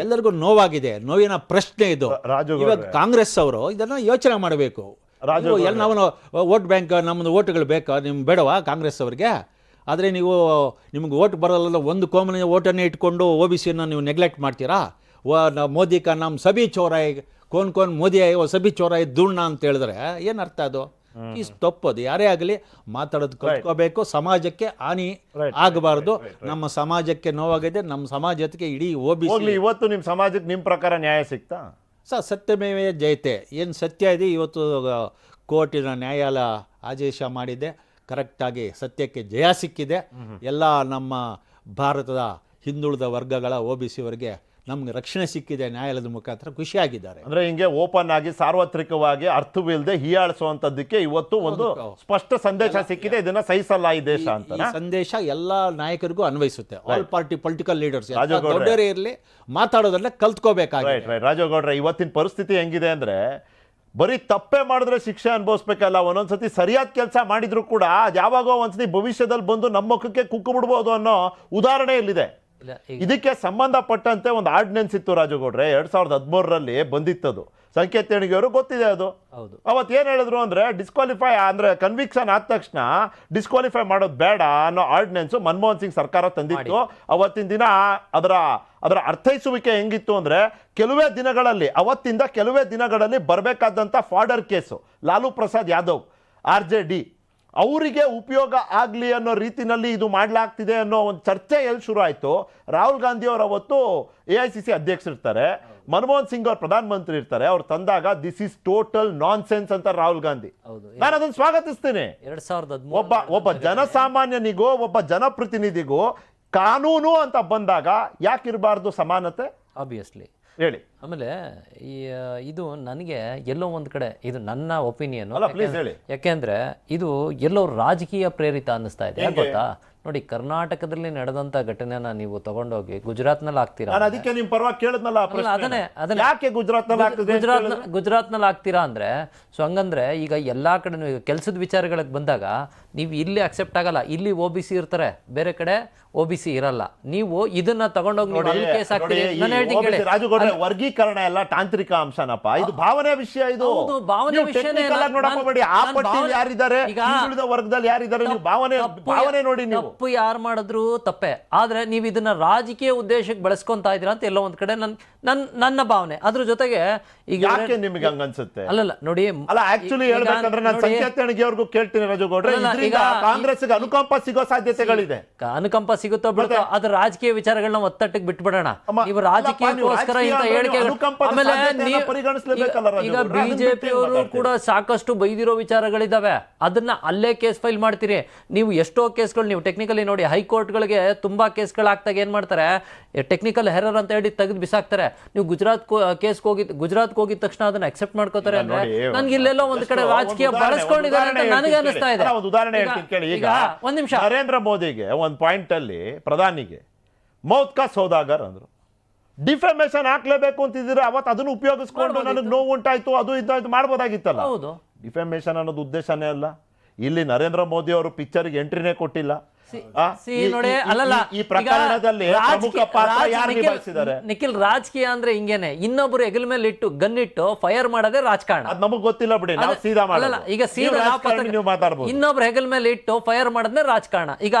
ಎಲ್ಲರಿಗೂ ನೋವಾಗಿದೆ. ನೋವಿನ ಪ್ರಶ್ನೆ ಇದು. ಇವಾಗ ಕಾಂಗ್ರೆಸ್ ಅವರು ಇದನ್ನು ಯೋಚನೆ ಮಾಡಬೇಕು. ನಾವು ವೋಟ್ ಬ್ಯಾಂಕ್, ನಮ್ಮದು ಓಟುಗಳು ಬೇಕಾ, ನಿಮ್ಗೆ ಬೇಡವಾ ಕಾಂಗ್ರೆಸ್ ಅವ್ರಿಗೆ? ಆದರೆ ನಿಮ್ಗೆ ಓಟ್ ಬರೋಲ್ಲ, ಒಂದು ಕೋಮನ ಓಟನ್ನೇ ಇಟ್ಕೊಂಡು OBCಯನ್ನು ನೀವು ನೆಗ್ಲೆಕ್ಟ್ ಮಾಡ್ತೀರಾ? ಮೋದಿ ಕಾ ನಮ್ಮ ಸಭಿ ಚೋರಾಯ್, ಕೋನ್ ಮೋದಿ ಸಭಿ ಚೋರಾಯ್ ದುಣ್ಣ ಅಂತ ಹೇಳಿದ್ರೆ ಏನು ಅರ್ಥ? ಅದು ತಪ್ಪದು. ಯಾರೇ ಆಗಲಿ ಮಾತಾಡೋದು ಕಲ್ತ್ಕೋಬೇಕು. ಸಮಾಜಕ್ಕೆ ಹಾನಿ ಆಗಬಾರ್ದು. ನಮ್ಮ ಸಮಾಜಕ್ಕೆ ನೋವಾಗಿದೆ, ನಮ್ಮ ಸಮಾಜಕ್ಕೆ ಇಡೀ OBC.
ಇವತ್ತು ನಿಮ್ಮ ಸಮಾಜಕ್ಕೆ ನಿಮ್ಮ ಪ್ರಕಾರ ನ್ಯಾಯ ಸಿಗ್ತಾ
ಸರ್? ಸತ್ಯಮೇವ ಜಯತೆ, ಏನು ಸತ್ಯ ಇದೆ ಇವತ್ತು ಕೋರ್ಟಿನ ನ್ಯಾಯಾಲಯ ಆದೇಶ ಮಾಡಿದೆ, ಕರೆಕ್ಟಾಗಿ ಸತ್ಯಕ್ಕೆ ಜಯ ಸಿಕ್ಕಿದೆ. ಎಲ್ಲ ನಮ್ಮ ಭಾರತದ ಹಿಂದುಳಿದ ವರ್ಗಗಳ OBCವರಿಗೆ ನಮ್ಗೆ ರಕ್ಷಣೆ ಸಿಕ್ಕಿದೆ ನ್ಯಾಯಾಲಯದ ಮುಖಾಂತರ. ಖುಷಿಯಾಗಿದ್ದಾರೆ.
ಅಂದ್ರೆ ಹಿಂಗೆ ಓಪನ್ ಆಗಿ ಸಾರ್ವತ್ರಿಕವಾಗಿ ಅರ್ಥವಿಲ್ಲದೆ ಹೀಯಾಳಿಸುವಂತದ್ದಕ್ಕೆ ಇವತ್ತು ಒಂದು ಸ್ಪಷ್ಟ ಸಂದೇಶ ಸಿಕ್ಕಿದೆ. ಇದನ್ನ ಸಹಿಸಲ್ಲ ಈ ದೇಶ ಅಂತ.
ಈ ಸಂದೇಶ ಎಲ್ಲ ನಾಯಕರಿಗೂ ಅನ್ವಯಿಸುತ್ತೆ. ಆಲ್ ಪಾರ್ಟಿ ಪೊಲಿಟಿಕಲ್ ಲೀಡರ್ಸ್ ದೊಡ್ಡವರೇ ಇರಲಿ, ಮಾತಾಡೋದನ್ನ ಕಲ್ತ್ಕೋಬೇಕಾಗಿದೆ.
ರಾಜಗೌಡ್ರೆ, ಇವತ್ತಿನ ಪರಿಸ್ಥಿತಿ ಹೆಂಗಿದೆ ಅಂದ್ರೆ, ಬರೀ ತಪ್ಪೇ ಮಾಡಿದ್ರೆ ಶಿಕ್ಷೆ ಅನುಭವಿಸ್ಬೇಕಲ್ಲ, ಒಂದೊಂದ್ಸತಿ ಸರಿಯಾದ ಕೆಲಸ ಮಾಡಿದ್ರು ಕೂಡ ಅದು ಯಾವಾಗೋ ಒಂದ್ಸತಿ ಭವಿಷ್ಯದಲ್ಲಿ ಬಂದು ನಮ್ಮ ಮುಖಕ್ಕೆ ಕುಕ್ಕು ಬಿಡ್ಬೋದು ಅನ್ನೋ ಉದಾಹರಣೆ ಇಲ್ಲಿದೆ. ಇದಕ್ಕೆ ಸಂಬಂಧಪಟ್ಟಂತೆ ಒಂದು ಆರ್ಡಿನೆನ್ಸ್ ಇತ್ತು ರಾಜಗೌಡ್ರೆ, 2013ರಲ್ಲಿ ಬಂದಿತ್ತದು. ಸಂಕೇತ್ ತೆಣಗಿ ಅವರು ಗೊತ್ತಿದೆ ಅದು. ಅವತ್ತು ಏನು ಹೇಳಿದ್ರು ಅಂದ್ರೆ, ಡಿಸ್ಕ್ವಾಲಿಫೈ ಅಂದ್ರೆ ಕನ್ವಿಕ್ಷನ್ ಆದ ತಕ್ಷಣ ಡಿಸ್ಕ್ವಾಲಿಫೈ ಮಾಡೋದು ಬೇಡ ಅನ್ನೋ ಆರ್ಡಿನೆನ್ಸ್ ಮನಮೋಹನ್ ಸಿಂಗ್ ಸರ್ಕಾರ ತಂದಿತ್ತು. ಅವತ್ತಿನ ದಿನ ಅದರ ಅದರ ಅರ್ಥೈಸುವಿಕೆ ಹೆಂಗಿತ್ತು ಅಂದ್ರೆ ಅವತ್ತಿಂದ ಕೆಲವೇ ದಿನಗಳಲ್ಲಿ ಬರಬೇಕಾದಂಥ fodder case Lalu Prasad Yadav RJD ಅವರಿಗೆ ಉಪಯೋಗ ಆಗಲಿ ಅನ್ನೋ ರೀತಿನಲ್ಲಿ ಇದು ಮಾಡಲಾಗ್ತಿದೆ ಅನ್ನೋ ಒಂದು ಚರ್ಚೆ ಎಲ್ಲಿ ಶುರು ಆಯಿತು. ರಾಹುಲ್ ಗಾಂಧಿ ಅವರು ಅವತ್ತು AICC ಅಧ್ಯಕ್ಷರಿರ್ತಾರೆ, ಮನಮೋಹನ್ ಸಿಂಗ್ ಅವರು ಪ್ರಧಾನಮಂತ್ರಿ ಇರ್ತಾರೆ. ಅವ್ರು ತಂದಾಗ this is total non sense ಅಂತ ರಾಹುಲ್ ಗಾಂಧಿ. ನಾನು ಅದನ್ನು ಸ್ವಾಗತಿಸ್ತೀನಿ. ಒಬ್ಬ ಜನಸಾಮಾನ್ಯನಿಗೂ ಒಬ್ಬ ಜನಪ್ರತಿನಿಧಿಗೂ ಕಾನೂನು ಅಂತ ಬಂದಾಗ ಯಾಕಿರಬಾರ್ದು ಸಮಾನತೆ?
ಆಬ್ವಿಯಸ್ಲಿ
ಹೇಳಿ.
ಆಮೇಲೆ ಇದು ನನಗೆ ಎಲ್ಲೋ ಒಂದು ಕಡೆ ಇದು ನನ್ನ ಒಪಿನಿಯನ್,
ಹೇಳಿ.
ಯಾಕೆಂದ್ರೆ ಇದು ಎಲ್ಲೋ ರಾಜಕೀಯ ಪ್ರೇರಿತ ಅನ್ನಿಸ್ತಾ ಇದೆ. ಗೊತ್ತಾ, ನೋಡಿ ಕರ್ನಾಟಕದಲ್ಲಿ ನಡೆದಂತ ಘಟನೆನ ನೀವು ತಗೊಂಡೋಗಿ ಗುಜರಾತ್ನಲ್ಲಿ ಆಗ್ತೀರಾ,
ಅದಕ್ಕೆ ನಿಮ್ ಪರವಾಗಿ ಕೇಳಿದ್ನಲ್ಲ
ಅದನ್ನೇ
ಯಾಕೆ
ಗುಜರಾತ್ನಲ್ಲಿ ಆಗ್ತೀರಾ ಅಂದ್ರೆ, ಸೊ ಹಂಗಂದ್ರೆ ಈಗ ಎಲ್ಲಾ ಕಡೆ ಕೆಲಸದ ವಿಚಾರಗಳಿಗೆ ಬಂದಾಗ ನೀವು ಇಲ್ಲಿ ಅಕ್ಸೆಪ್ಟ್ ಆಗಲ್ಲ, ಇಲ್ಲಿ OBC ಇರ್ತಾರೆ, ಬೇರೆ ಕಡೆ OBC ಇರಲ್ಲ. ನೀವು ಇದನ್ನ ತಗೊಂಡೋಗಿ ಕೇಸ್ ಹಾಕ್ತೀರಿ. ನಾನು ಹೇಳ್ತೀನಿ ಕೇಳಿ,
ರಾಜುಗೌಡ್ರೆ, ವರ್ಗೀಕರಣ ಎಲ್ಲ ತಾಂತ್ರಿಕ ಅಂಶನಪ್ಪ, ಇದು ಭಾವನೆ ವಿಷಯ. ಇದು
ಭಾವನೆ ವಿಷಯನೇ
ನೋಡಬೇಡಿ. ಆ ಪಟ್ಟಿಯಲ್ಲಿ ಯಾರಿದ್ದಾರೆ, ಹಿಂದುಳಿದ ವರ್ಗದಲ್ಲಿ ಯಾರಿದ್ದಾರೆ, ನೀವು ಭಾವನೆ ನೋಡಿ. ನೀವು
ತಪ್ಪು ಯಾರು ಮಾಡಿದ್ರು ತಪ್ಪೆ, ಆದ್ರೆ ನೀವು ಇದನ್ನ ರಾಜಕೀಯ ಉದ್ದೇಶಕ್ಕೆ ಬಳಸ್ಕೊಂತಾ ಇದ್ದೀರಾ ಅಂತ ಎಲ್ಲೋ ಒಂದ್ ಕಡೆ ನನ್ನ ಭಾವನೆ. ಅದ್ರ ಜೊತೆಗೆ ಈಗ
ಯಾಕೆ ನಿಮ್ಗೆ ಹಂಗ ಅನ್ಸುತ್ತೆ?
ಅಲ್ಲ ನೋಡಿ,
ಅಲ್ಲ ಆಕ್ಚುಲಿ ಹೇಳ್ಬೇಕಂದ್ರೆ ನಾನು ಸಂಖ್ಯಾತಣಿಗೆ ಅವ್ರಿಗೂ ಕೇಳ್ತೀನಿ ರಾಜುಗೌಡ್ರೆ, ಇದರಿಂದ ಕಾಂಗ್ರೆಸ್ಗೆ ಅನುಕಂಪ ಸಿಗೋ ಸಾಧ್ಯತೆಗಳಿದೆ.
ಅನುಕಂಪ ಸಿಗುತ್ತೋ ಬಿಡುತ್ತೋ, ಅದ್ರ ರಾಜಕೀಯ ವಿಚಾರಗಳನ್ನ ಒತ್ತಟ್ಟಿಗೆ ಬಿಟ್ಬಿಡೋಣ. ನೀವು ರಾಜಕೀಯಕ್ಕೋಸ್ಕರ ಇಂತ ಹೇಳಿಕೆ, ಆಮೇಲೆ ಈಗ ಬಿಜೆಪಿ ಅವರು ಕೂಡ ಸಾಕಷ್ಟು ಬೈದಿರೋ ವಿಚಾರಗಳಿದಾವೆ, ಅದನ್ನ ಅಲ್ಲೇ ಕೇಸ್ ಫೈಲ್ ಮಾಡ್ತೀರಿ. ನೀವು ಎಷ್ಟೋ ಕೇಸ್ಗಳು ನೀವು ಟೆಕ್ನಿಕಲಿ ನೋಡಿ, ಹೈಕೋರ್ಟ್ಗಳಿಗೆ ತುಂಬಾ ಕೇಸ್ಗಳಾಗ್ತಾಗ ಏನ್ ಮಾಡ್ತಾರೆ, ಟೆಕ್ನಿಕಲ್ ಹೆರರ್ ಅಂತ ಹೇಳಿ ತೆಗೆದು ಬಿಸಾಕ್ತಾರೆ. ನೀವು ಗುಜರಾತ್ ಹೋಗಿದ ತಕ್ಷಣ ಅದನ್ನ ಅಕ್ಸೆಪ್ಟ್ ಮಾಡ್ಕೋತಾರೆ. ಅಂದ್ರೆ ನನ್ಗೆ ಇಲ್ಲೆಲ್ಲೋ ಒಂದ್ ಕಡೆ ರಾಜಕೀಯ ಬಳಸ್ಕೊಂಡಿದ್ದಾರೆ ಅಂತ ನನಗೆ ಅನಿಸ್ತಾ ಇದೆ.
ಒಂದು ಉದಾಹರಣೆ ಹೇಳ್ತೀನಿ ಕೇಳಿ. ಈಗ
ಒಂದ್ ನಿಮಿಷ,
ನರೇಂದ್ರ ಮೋದಿಗೆ ಒಂದ್ ಪಾಯಿಂಟ್ ಅಲ್ಲಿ ಪ್ರಧಾನಿಗೆ ಮೌತ್ ಕಾ ಸೌದಾಗರ್ ಅಂದ್ರು. ಡಿಫಾಮೇಶನ್ ಹಾಕ್ಲೇಬೇಕು ಅಂತಿದ್ರೆ ಅವತ್ತು ಅದನ್ನು ಉಪಯೋಗಿಸ್ಕೊಂಡು ನನಗೆ ನೋವು ಉಂಟಾಯ್ತು, ಅದು ಇದಾಯ್ತು ಮಾಡ್ಬೋದಾಗಿತ್ತಲ್ಲ. ಡಿಫಾಮೇಶನ್ ಅನ್ನೋದು ಉದ್ದೇಶನೇ ಅಲ್ಲ. ಇಲ್ಲಿ ನರೇಂದ್ರ ಮೋದಿ ಅವರು ಪಿಕ್ಚರ್ಗೆ ಎಂಟ್ರಿನೇ ಕೊಟ್ಟಿಲ್ಲ. ಈ ಪ್ರಕರಣದಲ್ಲಿ ಪ್ರಮುಖ ಪಾತ್ರ ಯಾರು ನಿಭಾಯಿಸಿದ್ದಾರೆ?
ನಿಖಿಲ್, ರಾಜಕೀಯ ಅಂದ್ರೆ ಹಿಂಗೇನೆ, ಇನ್ನೊಬ್ರು ಹೆಗಲ ಮೇಲೆ ಇಟ್ಟು ಗನ್ನಿಟ್ಟು ಫೈರ್ ಮಾಡೋದೇ ರಾಜಕಾರಣ.
ಅದು ನಮಗ್ ಗೊತ್ತಿಲ್ಲ ಬಿಡಿ, ನಾವು ಸೀದಾ ಮಾಡಲ್ಲ.
ಈಗ ಸೀದಾ
ನೀವು ಮಾತಾಡಬಹುದು,
ಇನ್ನೊಬ್ರು ಹೆಗಲ ಮೇಲೆ ಇಟ್ಟು ಫೈರ್ ಮಾಡೋದೇ ರಾಜಕಾರಣ. ಈಗ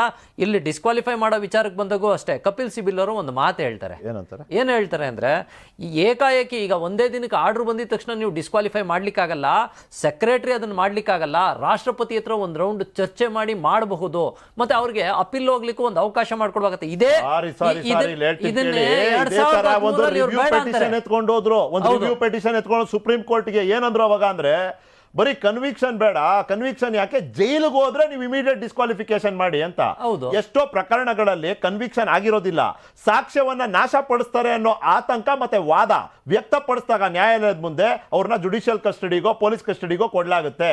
ಇಲ್ಲಿ ಡಿಸ್ಕ್ವಾಲಿಫೈ ಮಾಡೋ ವಿಚಾರಕ್ಕೆ ಬಂದಾಗೂ ಅಷ್ಟೇ, ಕಪಿಲ್ ಸಿಬಿಲ್ ಅವರು ಒಂದು ಮಾತು ಹೇಳ್ತಾರೆ. ಏನ್ ಹೇಳ್ತಾರೆ ಅಂದ್ರೆ, ಏಕಾಏಕಿ ಈಗ ಒಂದೇ ದಿನಕ್ಕೆ ಆರ್ಡರ್ ಬಂದಿದ ತಕ್ಷಣ ನೀವು ಡಿಸ್ಕ್ವಾಲಿಫೈ ಮಾಡ್ಲಿಕ್ಕಾಗಲ್ಲ, ಸೆಕ್ರೆಟರಿ ಅದನ್ನ ಮಾಡ್ಲಿಕ್ಕಾಗಲ್ಲ, ರಾಷ್ಟ್ರಪತಿ ಹತ್ರ ಒಂದ್ ರೌಂಡ್ ಚರ್ಚೆ ಮಾಡಿ ಮಾಡಬಹುದು, ಮತ್ತೆ ಅವ್ರಿಗೆ ಅಪೀಲ್ ಹೋಗ್ಲಿಕ್ಕೆ ಒಂದು ಅವಕಾಶ ಮಾಡ್ಕೊಡ್ಬೇಕಾಗುತ್ತೆ.
ಎತ್ಕೊಂಡು ಹೋದ್ರು, ಒಂದು ರಿವ್ಯೂ ಪಿಟಿಷನ್ ಎತ್ಕೊಂಡು ಸುಪ್ರೀಂ ಕೋರ್ಟ್ಗೆ. ಏನಂದ್ರು ಅವಾಗ ಅಂದ್ರೆ, ಬರೀ ಕನ್ವಿಕ್ಷನ್ ಬೇಡ, ಕನ್ವಿಕ್ಷನ್ ಯಾಕೆ, ಜೈಲಿಗೆ ಹೋದ್ರೆ ನೀವು ಇಮಿಡಿಯೇಟ್ ಡಿಸ್ಕ್ವಾಲಿಫಿಕೇಶನ್ ಮಾಡಿ ಅಂತ. ಎಷ್ಟೋ ಪ್ರಕರಣಗಳಲ್ಲಿ ಕನ್ವಿಕ್ಷನ್ ಆಗಿರೋದಿಲ್ಲ, ಸಾಕ್ಷ್ಯವನ್ನ ನಾಶ ಪಡಿಸ್ತಾರೆ ಅನ್ನೋ ಆತಂಕ ಮತ್ತೆ ವಾದ ವ್ಯಕ್ತಪಡಿಸಿದಾಗ ನ್ಯಾಯಾಲಯದ ಮುಂದೆ ಅವ್ರನ್ನ ಜುಡಿಷಿಯಲ್ ಕಸ್ಟಡಿಗೋ ಪೊಲೀಸ್ ಕಸ್ಟಡಿಗೋ ಕೊಡ್ಲಾಗುತ್ತೆ.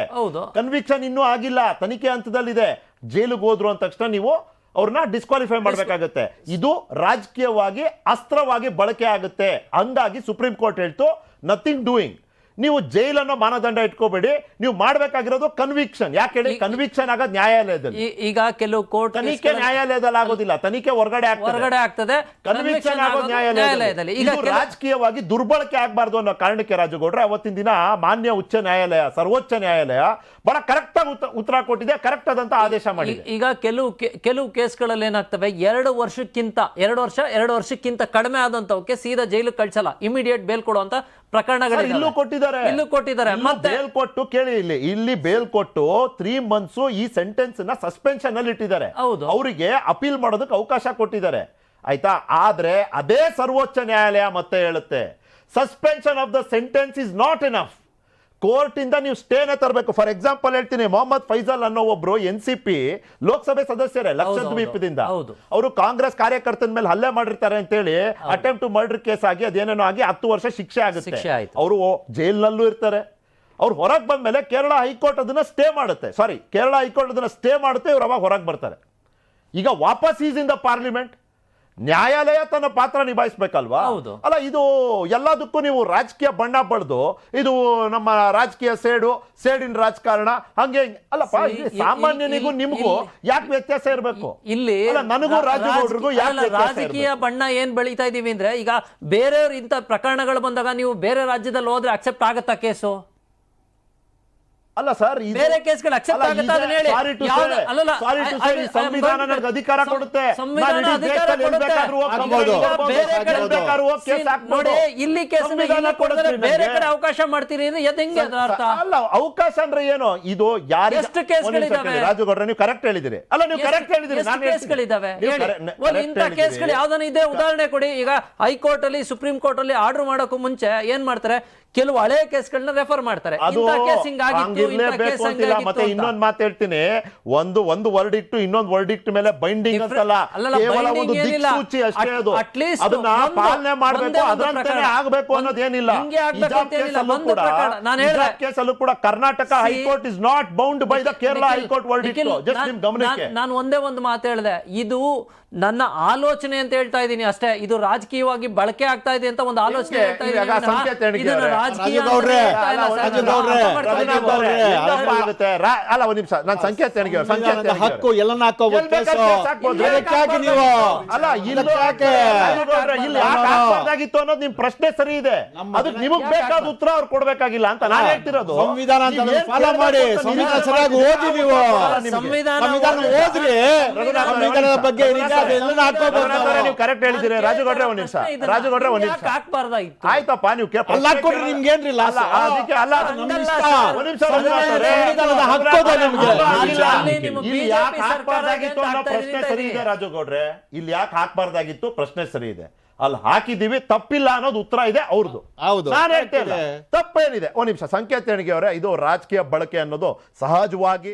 ಕನ್ವಿಕ್ಷನ್ ಇನ್ನೂ ಆಗಿಲ್ಲ, ತನಿಖೆ ಹಂತದಲ್ಲಿದೆ, ಜೈಲಿಗೆ ಹೋದ್ರು ಅಂದ ತಕ್ಷಣ ನೀವು ಅವ್ರನ್ನ ಡಿಸ್ಕ್ವಾಲಿಫೈ ಮಾಡಬೇಕಾಗುತ್ತೆ. ಇದು ರಾಜಕೀಯವಾಗಿ ಅಸ್ತ್ರವಾಗಿ ಬಳಕೆ ಆಗುತ್ತೆ. ಹಂಗಾಗಿ ಸುಪ್ರೀಂ ಕೋರ್ಟ್ ಹೇಳ್ತು, ನಥಿಂಗ್ ಡೂಯಿಂಗ್. ನೀವು ಜೈಲನ್ನು ಮಾನದಂಡ ಇಟ್ಕೋಬೇಡಿ, ನೀವು ಮಾಡಬೇಕಾಗಿರೋದು ಕನ್ವಿಕ್ಷನ್. ಯಾಕೆ ಹೇಳಿ, ಕನ್ವಿಕ್ಷನ್ ಆಗೋದು ನ್ಯಾಯಾಲಯದಲ್ಲಿ.
ಈಗ ಕೆಲವು ಕೋರ್ಟ್
ತನಿಖೆ ನ್ಯಾಯಾಲಯದಲ್ಲಿ ಆಗೋದಿಲ್ಲ, ತನಿಖೆ ಹೊರಗಡೆ ಆಗ್ತದೆ, ಕನ್ವಿಕ್ಷನ್ ಆಗೋದು ನ್ಯಾಯಾಲಯದಲ್ಲಿ. ಇದು ರಾಜಕೀಯವಾಗಿ ದುರ್ಬಳಕೆ ಆಗಬಾರ್ದು ಅನ್ನೋ ಕಾರಣಕ್ಕೆ ರಾಜುಗೌಡ್ರೆ ಅವತ್ತಿನ ದಿನ ಮಾನ್ಯ ಉಚ್ಚ ನ್ಯಾಯಾಲಯ, ಸರ್ವೋಚ್ಚ ನ್ಯಾಯಾಲಯ ಬಹಳ ಕರೆಕ್ಟ್ ಆಗಿ ಉತ್ತರ ಕೊಟ್ಟಿದೆ, ಕರೆಕ್ಟ್ ಆದಂತ ಆದೇಶ ಮಾಡಿದೆ.
ಈಗ ಕೆಲವು ಕೇಸ್ಗಳಲ್ಲಿ ಏನಾಗ್ತವೆ, 2 ವರ್ಷಕ್ಕಿಂತ ಕಡಿಮೆ ಆದಂತವಕ್ಕೆ ಸೀದಾ ಜೈಲಿಗೆ ಕಳ್ಸಲ್ಲ, ಇಮಿಡಿಯೇಟ್ ಬೇಲ್ ಕೊಡುವಂತ ಪ್ರಕರಣಗಳು
ಇಲ್ಲೂ ಕೊಟ್ಟಿದ್ದಾರೆ. ಮತ್ತೆ ಬೇಲ್ ಕೊಟ್ಟು ಕೇಳಿ, ಇಲ್ಲಿ ಬೇಲ್ ಕೊಟ್ಟು 3 months ಈ ಸೆಂಟೆನ್ಸ್ ನ ಸಸ್ಪೆನ್ಷನ್ ಅಲ್ಲಿ ಇಟ್ಟಿದ್ದಾರೆ. ಅವರಿಗೆ ಅಪೀಲ್ ಮಾಡೋದಕ್ಕೆ ಅವಕಾಶ ಕೊಟ್ಟಿದ್ದಾರೆ, ಆಯ್ತಾ. ಆದ್ರೆ ಅದೇ ಸರ್ವೋಚ್ಚ ನ್ಯಾಯಾಲಯ ಮತ್ತೆ ಹೇಳುತ್ತೆ, suspension of the sentence is not enough. Court ಇಂದ ನೀವು ಸ್ಟೇನೇ ತರಬೇಕು. ಫಾರ್ ಎಕ್ಸಾಂಪಲ್ ಹೇಳ್ತೀನಿ, ಮೊಹಮ್ಮದ್ ಫೈಜಲ್ ಅನ್ನೋ ಒಬ್ರು NCP ಲೋಕಸಭೆ ಸದಸ್ಯರೇ, ಲಕ್ಷದ್ವೀಪದಿಂದ. ಅವರು ಕಾಂಗ್ರೆಸ್ ಕಾರ್ಯಕರ್ತನ ಮೇಲೆ ಹಲ್ಲೆ ಮಾಡಿರ್ತಾರೆ ಅಂತೇಳಿ ಅಟೆಂಪ್ಟ್ ಟು ಮರ್ಡರ್ ಕೇಸ್ ಆಗಿ ಅದೇನೇನೋ ಆಗಿ 10 ವರ್ಷ ಶಿಕ್ಷೆ ಆಗುತ್ತೆ. ಅವರು ಜೈಲ್ನಲ್ಲೂ ಇರ್ತಾರೆ. ಅವ್ರು ಹೊರಗೆ ಬಂದ ಮೇಲೆ ಕೇರಳ ಹೈಕೋರ್ಟ್ ಅದನ್ನ ಸ್ಟೇ ಮಾಡುತ್ತೆ, ಇವ್ರು ಅವಾಗ ಹೊರಗೆ ಬರ್ತಾರೆ. ಈಗ ವಾಪಸ್ ಈಸ್ ಇನ್ ದ ಪಾರ್ಲಿಮೆಂಟ್. ನ್ಯಾಯಾಲಯ ತನ್ನ ಪಾತ್ರ ನಿಭಾಯಿಸಬೇಕಲ್ವಾ? ಅಲ್ಲ, ಇದು ಎಲ್ಲದಕ್ಕೂ ನೀವು ರಾಜಕೀಯ ಬಣ್ಣ ಬಳ್ದು ಇದು ನಮ್ಮ ರಾಜಕೀಯ ಸೇಡಿನ ರಾಜಕಾರಣ ಹಂಗೆ ಅಲ್ಲಪ್ಪ. ಸಾಮಾನ್ಯನಿಗೂ ನಿಮಗೂ ಯಾಕೆ ವ್ಯತ್ಯಾಸ ಇರಬೇಕು?
ಇಲ್ಲಿ
ನನಗೂ ರಾಜಗೌಡರಿಗೂ
ರಾಜಕೀಯ ಬಣ್ಣ ಏನ್ ಬೆಳೀತಾ ಇದೀವಿ ಅಂದ್ರೆ, ಈಗ ಬೇರೆಯವ್ರ ಇಂಥ ಪ್ರಕರಣಗಳು ಬಂದಾಗ ನೀವು ಬೇರೆ ರಾಜ್ಯದಲ್ಲಿ ಹೋದ್ರೆ ಅಕ್ಸೆಪ್ಟ್ ಆಗತ್ತಾ ಕೇಸು?
ಅಲ್ಲ ಸರ್,
ಬೇರೆ ಕೇಸ್ಗಳು ಅಕ್ಸೆಪ್ಟ್ ಆಗುತ್ತೆ ಅದನ್ನ ಹೇಳಿ.
ಸಂವಿಧಾನ ನನಗೆ ಅಧಿಕಾರ ಕೊಡುತ್ತೆ.
ಸಂವಿಧಾನ ಅಧಿಕಾರ ಕೊಡುತ್ತೆ. ನೋಡಿ, ಇಲ್ಲಿ ಕೇಸ್ ಬೇರೆ ಕಡೆ ಅವಕಾಶ ಮಾಡ್ತೀರಿ ಹೆಂಗೆ ಅದರ ಅರ್ಥ?
ಅಲ್ಲ, ಅವಕಾಶ ಅಂದ್ರೆ ಏನು? ಇದು ಯಾರು
ಎಷ್ಟು ಕೇಸ್ಗಳಿದಾವೆ?
ರಾಜುಗೌಡ್ರೆ, ನೀವು ಕರೆಕ್ಟ್ ಹೇಳಿದಿರಿ. ಅಲ್ಲ, ನೀವು ಕರೆಕ್ಟ್ ಹೇಳಿದಿರಿ.
ಎಷ್ಟು ಕೇಸ್ಗಳಿದಾವೆ ಇಂಥ ಕೇಸ್ಗಳು ಯಾವ್ದಾನ ಇದೆ ಉದಾಹರಣೆ ಕೊಡಿ. ಈಗ ಹೈಕೋರ್ಟ್ ಅಲ್ಲಿ, ಸುಪ್ರೀಂ ಕೋರ್ಟ್ ಅಲ್ಲಿ ಆರ್ಡರ್ ಮಾಡೋಕ್ಕೂ ಮುಂಚೆ ಏನ್ ಮಾಡ್ತಾರೆ, ಕೆಲವು ಹಳೆ ಕೇಸ್ಗಳನ್ನ ರೆಫರ್ ಮಾಡ್ತಾರೆ.
ಮತ್ತೆ ಇನ್ನೊಂದು ಮಾತು ಹೇಳ್ತೀನಿ, ಒಂದು ವರ್ಡಿಕ್ಟ್ ಇನ್ನೊಂದು ವರ್ಡಿಕ್ಟ್ ಮೇಲೆ ಬೈಂಡಿಂಗ್ ಅಂತಲ್ಲ, ಕೇವಲ ಒಂದು ದಿಕ್ಸೂಚಿ ಅಷ್ಟೇ. ಅದು ಅದನ್ನ ಪಾಲನೆ ಮಾಡಬೇಕು, ಅದರಂತೆಯೇ ಆಗಬೇಕು ಅನ್ನೋದೇನಿಲ್ಲ. ಕೇಸಲ್ಲೂ ಕೂಡ Karnataka high court is not bound by the Kerala high court verdict. Just ನಿಮ್ ಗಮನಕ್ಕೆ
ನಾನು ಒಂದೇ ಒಂದು ಮಾತು ಹೇಳಿದೆ, ಇದು ನನ್ನ ಆಲೋಚನೆ ಅಂತ ಹೇಳ್ತಾ ಇದ್ದೀನಿ ಅಷ್ಟೇ. ಇದು ರಾಜಕೀಯವಾಗಿ ಬಳಕೆ ಆಗ್ತಾ ಇದೆ ಅಂತ ಒಂದು ಆಲೋಚನೆ ಹೇಳ್ತಾ ಇದ್ದೀನಿ.
ಅಲ್ಲ, ಒಂದ್ ನಿಮಿಷ, ನಾನು ಸಂಕೇತ
ಹಕ್ಕು ಎಲ್ಲ
ಹಾಕಬಹುದಾಗಿತ್ತು ಅನ್ನೋದು ನಿಮ್ ಪ್ರಶ್ನೆ ಸರಿ ಇದೆ. ಅದಕ್ಕೆ ನಿಮಗ್ ಬೇಕಾದ ಉತ್ತರ ಅವ್ರು ಕೊಡ್ಬೇಕಾಗಿಲ್ಲ ಅಂತ ನಾನು ಹೇಳ್ತಿರೋದು.
ಸಂವಿಧಾನ ಫಾಲೋ ಮಾಡಿ, ಸಂವಿಧಾನ ಸರಿಯಾಗಿ ಓದಿ, ನೀವು ಸಂವಿಧಾನ ಓದ್ರಿ, ಸಂವಿಧಾನದ ಬಗ್ಗೆ
ನೀವು ಕರೆಕ್ಟ್ ಹೇಳಿದಿರಿ. ರಾಜುಗೌಡ್ರೆ ಒಂದ್ ನಿಮಿಷ, ರಾಜುಗೌಡ್ರೆ ಒಂದ್ ನಿಮಿಷ
ಹಾಕ್ಬಾರ್ದಾಗಿತ್ತು.
ಆಯ್ತಪ್ಪ, ನೀವು
ನಿಮ್ಗೇನ್ರಿಲ್ಲ
ಅದಕ್ಕೆ ಅಲ್ಲ, ಇಲ್ಲಿ ಯಾಕೆ ಹಾಕ್ಬಾರ್ದಾಗಿತ್ತು ಅನ್ನೋ ಪ್ರಶ್ನೆ ಸರಿ ಇದೆ ರಾಜುಗೌಡ್ರೆ. ಇಲ್ಲಿ ಯಾಕೆ ಹಾಕ್ಬಾರ್ದಾಗಿತ್ತು ಪ್ರಶ್ನೆ ಸರಿ ಇದೆ. ಅಲ್ಲಿ ಹಾಕಿದೀವಿ, ತಪ್ಪಿಲ್ಲ ಅನ್ನೋದು ಉತ್ತರ ಇದೆ ಅವ್ರದ್ದು. ನಾನು ಹೇಳ್ತೇನೆ ತಪ್ಪೇನಿದೆ. ಒಂದ್ ನಿಮಿಷ, ಸಂಕೇತ ಅವರೇ, ಇದು ರಾಜಕೀಯ ಬಳಕೆ ಅನ್ನೋದು ಸಹಜವಾಗಿ